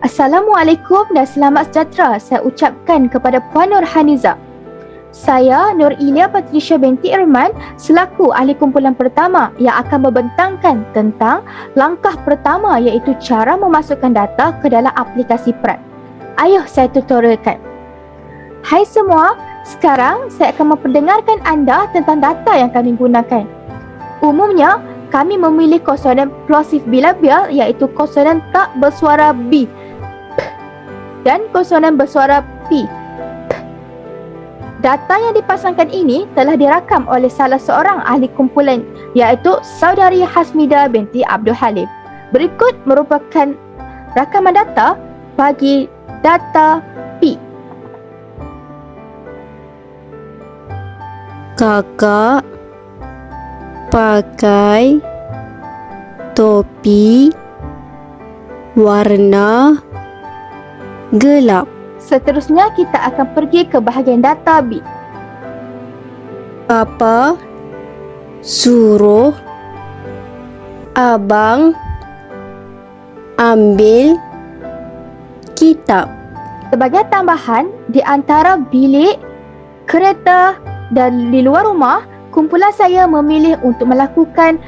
Assalamualaikum dan selamat sejahtera saya ucapkan kepada Puan Nurhaniza. Saya Nur Ilia Patricia binti Irman selaku ahli kumpulan pertama yang akan membentangkan tentang langkah pertama iaitu cara memasukkan data ke dalam aplikasi PRAT. Ayuh saya tutorialkan. Hai semua, sekarang saya akan memperdengarkan anda tentang data yang kami gunakan. Umumnya, kami memilih konsonan plosif bilabial iaitu konsonan tak bersuara B dan konsonan bersuara P. Data yang dipasangkan ini telah dirakam oleh salah seorang ahli kumpulan iaitu Saudari Hasmida binti Abdul Halim. Berikut merupakan rakaman data bagi data P. Kakak pakai topi warna gelap. Seterusnya kita akan pergi ke bahagian data B. Papa suruh abang ambil kitab. Sebagai tambahan, di antara bilik, kereta dan di luar rumah, kumpulan saya memilih untuk melakukan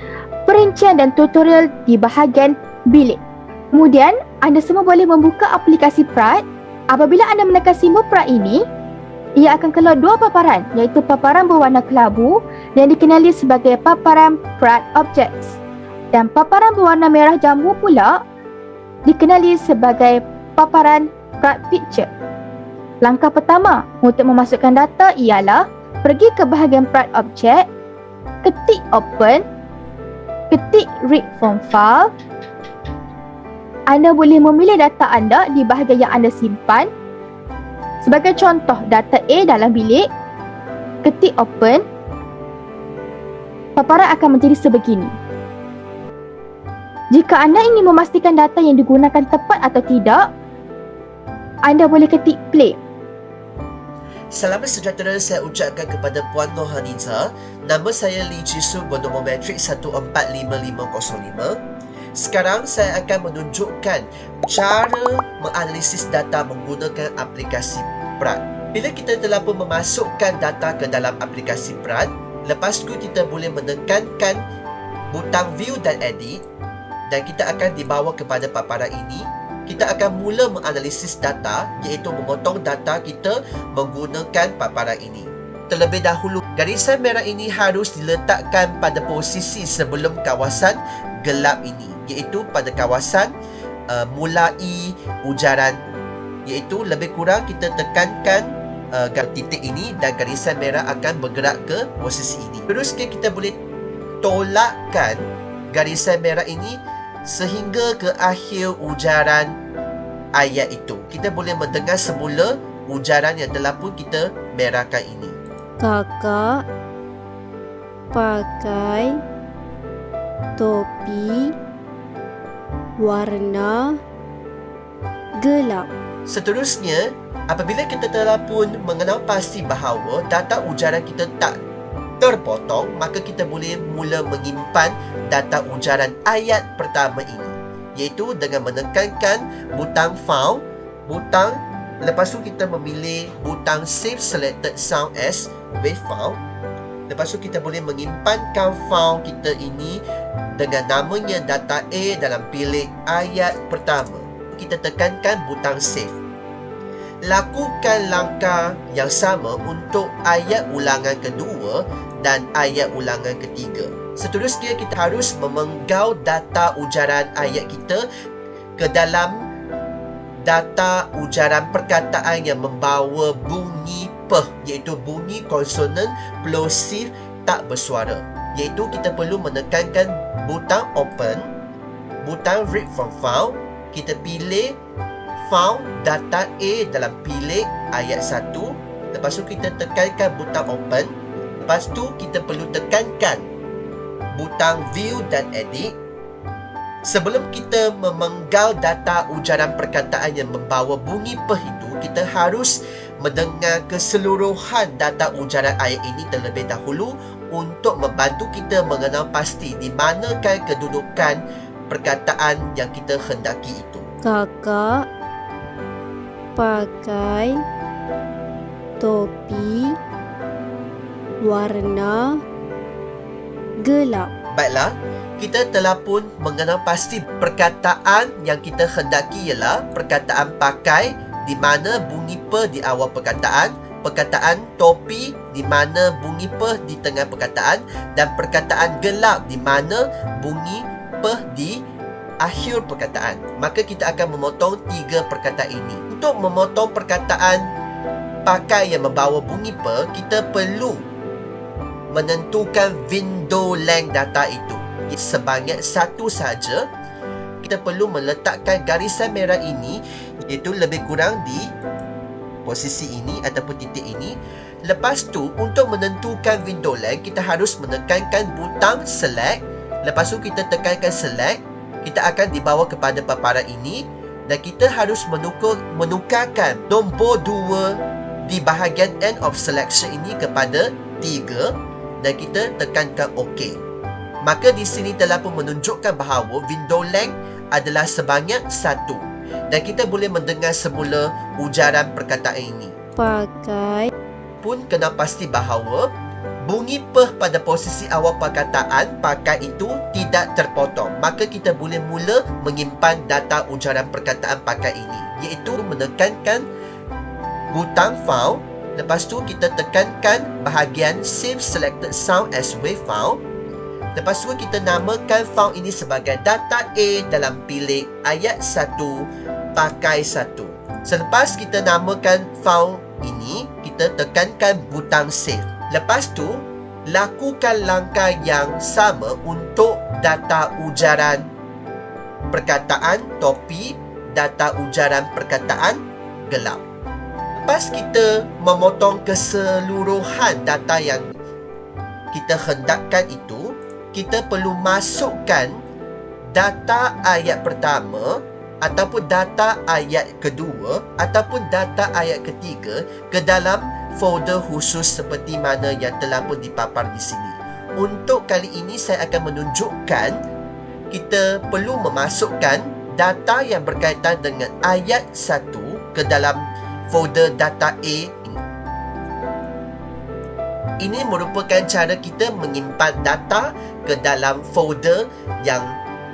perincian dan tutorial di bahagian bilik. Kemudian, anda semua boleh membuka aplikasi PRAT. Apabila anda menekan simbol PRAT ini, ia akan keluar dua paparan, iaitu paparan berwarna kelabu yang dikenali sebagai paparan PRAT Objects dan paparan berwarna merah jambu pula dikenali sebagai paparan PRAT Picture. Langkah pertama untuk memasukkan data ialah pergi ke bahagian PRAT Object, ketik Open, ketik Read from File. Anda boleh memilih data anda di bahagian yang anda simpan. Sebagai contoh, data A dalam bilik, ketik Open, paparan akan menjadi sebegini. Jika anda ingin memastikan data yang digunakan tepat atau tidak, anda boleh ketik Play. Selamat sejahtera saya ucapkan kepada Puan Nurhaniza. Nama saya Lee Jisoo bernombor matrik 145505. Sekarang saya akan menunjukkan cara menganalisis data menggunakan aplikasi PRAT. Bila kita telah pun memasukkan data ke dalam aplikasi PRAT, lepas tu kita boleh menekankan butang View dan Edit dan kita akan dibawa kepada paparan ini. Kita akan mula menganalisis data iaitu memotong data kita menggunakan paparan ini. Terlebih dahulu, garisan merah ini harus diletakkan pada posisi sebelum kawasan gelap ini, iaitu pada kawasan mulai ujaran, iaitu lebih kurang kita tekankan titik ini dan garisan merah akan bergerak ke posisi ini. Terusnya kita boleh tolakkan garisan merah ini sehingga ke akhir ujaran ayat itu. Kita boleh mendengar semula ujaran yang telah pun kita merahkan ini. Kakak pakai topi warna gelap. Seterusnya, apabila kita telah pun mengenal pasti bahawa data ujaran kita tak terpotong, maka kita boleh mula menyimpan data ujaran ayat pertama ini, iaitu dengan menekankan butang File, lepas tu kita memilih butang Save Selected Sound as Wave File. Lepas tu kita boleh menyimpankan file kita ini dengan namanya data A dalam bilik ayat pertama. Kita tekankan butang Save. Lakukan langkah yang sama untuk ayat ulangan kedua dan ayat ulangan ketiga. Seterusnya kita harus memenggau data ujaran ayat kita ke dalam data ujaran perkataan yang membawa bunyi P, iaitu bunyi konsonan plosif tak bersuara. Iaitu kita perlu menekankan butang Open, butang Read from File. Kita pilih file data A dalam bilik ayat 1. Lepas tu kita tekankan butang Open. Lepas tu kita perlu tekankan butang View dan Edit. Sebelum kita memenggal data ujaran perkataan yang membawa bunyi pe itu, kita harus mendengar keseluruhan data ujaran ayat ini terlebih dahulu untuk membantu kita mengenal pasti di manakah kedudukan perkataan yang kita hendaki itu. Kakak pakai topi warna gelap. Baiklah, kita telah pun mengenal pasti perkataan yang kita hendaki ialah perkataan pakai di mana bunyi pe di awal perkataan topi di mana bunyi pe di tengah perkataan, dan perkataan gelap di mana bunyi pe di akhir perkataan. Maka kita akan memotong 3 perkataan ini. Untuk memotong perkataan pakai yang membawa bunyi pe, kita perlu menentukan window length data itu sebanyak 1 saja. Kita perlu meletakkan garisan merah ini, iaitu lebih kurang di posisi ini ataupun titik ini. Lepas tu, untuk menentukan window length, kita harus menekankan butang select. Lepas tu kita tekankan select, kita akan dibawa kepada paparan ini, dan kita harus menukarkan nombor 2 di bahagian end of selection ini kepada 3, dan kita tekankan OK. Maka di sini telah pun menunjukkan bahawa window length adalah sebanyak 1, dan kita boleh mendengar semula ujaran perkataan ini. Pakai Pun kena pasti bahawa bunyi pe pada posisi awal perkataan pakai itu tidak terpotong. Maka kita boleh mula menyimpan data ujaran perkataan pakai ini, iaitu menekankan butang file. Lepas tu kita tekankan bahagian Save Selected Sound as Wave File. Lepas tu kita namakan file ini sebagai data A dalam bilik ayat 1 pakai 1. Selepas kita namakan file ini, kita tekankan butang Save. Lepas tu, lakukan langkah yang sama untuk data ujaran perkataan topi, data ujaran perkataan gelap. Lepas kita memotong keseluruhan data yang kita hendakkan itu, kita perlu masukkan data ayat pertama ataupun data ayat kedua ataupun data ayat ketiga ke dalam folder khusus seperti mana yang telah pun dipapar di sini. Untuk kali ini saya akan menunjukkan kita perlu memasukkan data yang berkaitan dengan ayat 1 ke dalam folder data A ini. Ini merupakan cara kita menyimpan data ke dalam folder yang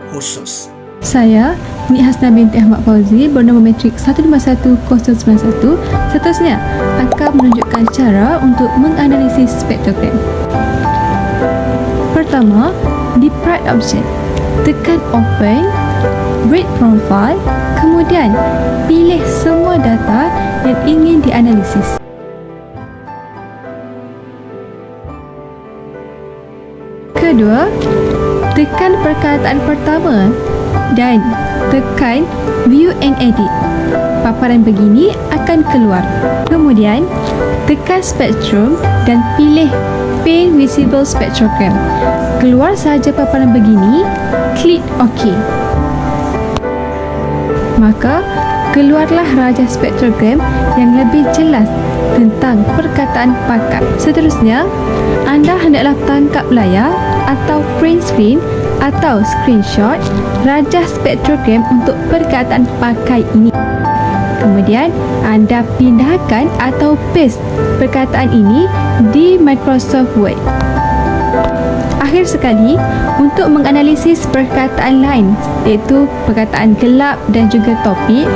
khusus. Saya, Nik Hasna binti Ahmad Fauzi, bernama metrik 151091, seterusnya akan menunjukkan cara untuk menganalisis spektrogram. Pertama, di Print Option, tekan Open, Read from File, kemudian pilih semua data yang ingin dianalisis. Kedua, tekan perkataan pertama dan tekan View and Edit. Paparan begini akan keluar. Kemudian, tekan Spectrum dan pilih Pane Visible Spectrogram. Keluar sahaja paparan begini, klik OK. Maka, keluarlah raja spektrogram yang lebih jelas tentang perkataan pakai. Seterusnya, anda hendaklah tangkap layar atau print screen atau screenshot raja spektrogram untuk perkataan pakai ini. Kemudian, anda pindahkan atau paste perkataan ini di Microsoft Word. Akhir sekali, untuk menganalisis perkataan lain, iaitu perkataan gelap dan juga topik,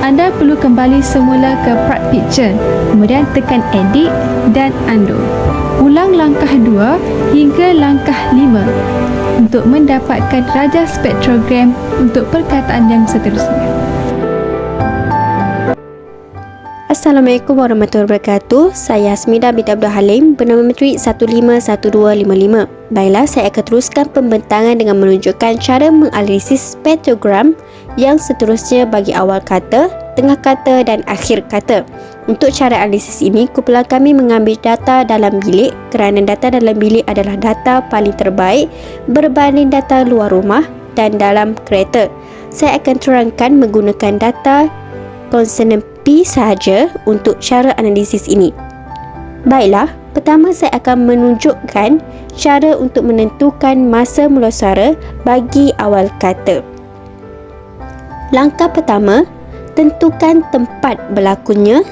anda perlu kembali semula ke Part Picture, kemudian tekan Edit dan Undo. Ulang langkah 2 hingga langkah 5 untuk mendapatkan raja spektrogram untuk perkataan yang seterusnya. Assalamualaikum warahmatullahi wabarakatuh. Saya Hasmida binti Abdul Halim, bernama metrik 151255. Baiklah, saya akan teruskan pembentangan dengan menunjukkan cara menganalisis spektrogram yang seterusnya bagi awal kata, tengah kata dan akhir kata. Untuk cara analisis ini, kumpulan kami mengambil data dalam bilik kerana data dalam bilik adalah data paling terbaik berbanding data luar rumah dan dalam kereta. Saya akan terangkan menggunakan data konsonan P sahaja untuk cara analisis ini. Baiklah, pertama saya akan menunjukkan cara untuk menentukan masa mula suara bagi awal kata. Langkah pertama, tentukan tempat berlakunya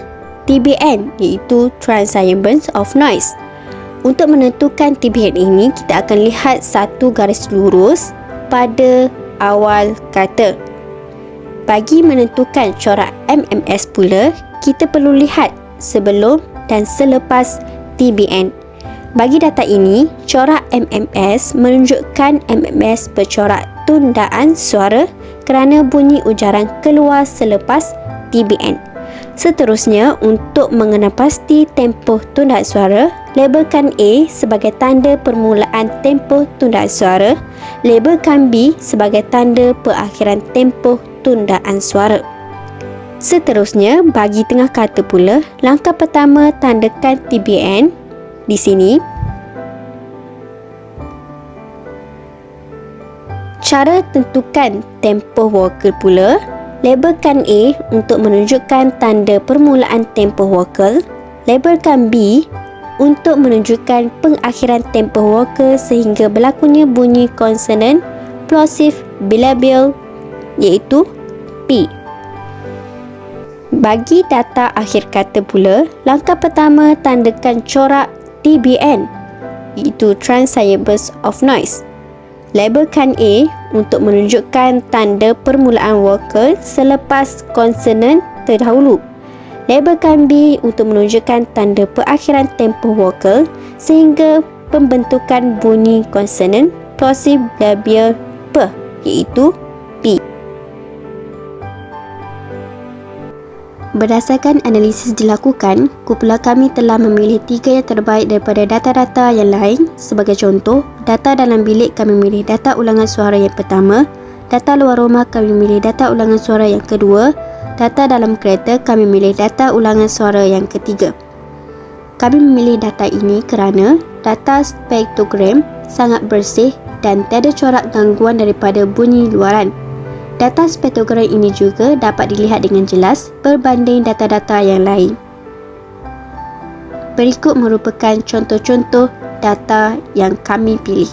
TBN, iaitu Transient of Noise. Untuk menentukan TBN ini, kita akan lihat satu garis lurus pada awal kata. Bagi menentukan corak MMS pula, kita perlu lihat sebelum dan selepas TBN. Bagi data ini, corak MMS menunjukkan MMS bercorak tundaan suara kerana bunyi ujaran keluar selepas TBN. Seterusnya, untuk mengenal pasti tempoh tundaan suara, labelkan A sebagai tanda permulaan tempoh tundaan suara, labelkan B sebagai tanda perakhiran tempoh tundaan suara. Seterusnya, bagi tengah kata pula, langkah pertama tandakan TBN di sini. Cara tentukan tempoh vokal pula, labelkan A untuk menunjukkan tanda permulaan tempoh vokal, labelkan B untuk menunjukkan pengakhiran tempoh vokal sehingga berlakunya bunyi konsonan plosive bilabial, iaitu P. Bagi data akhir kata pula, langkah pertama tandakan corak TBN, iaitu Transient of Noise. Labelkan A untuk menunjukkan tanda permulaan vokal selepas konsonan terdahulu. Labelkan B untuk menunjukkan tanda perakhiran tempoh vokal sehingga pembentukan bunyi konsonan plosive bilabial P, iaitu P. Berdasarkan analisis dilakukan, kumpulan kami telah memilih 3 yang terbaik daripada data-data yang lain. Sebagai contoh, data dalam bilik kami memilih data ulangan suara yang pertama, data luar rumah kami memilih data ulangan suara yang kedua, data dalam kereta kami memilih data ulangan suara yang ketiga. Kami memilih data ini kerana data spektrogram sangat bersih dan tiada corak gangguan daripada bunyi luaran. Data spektrogram ini juga dapat dilihat dengan jelas berbanding data-data yang lain. Berikut merupakan contoh-contoh data yang kami pilih.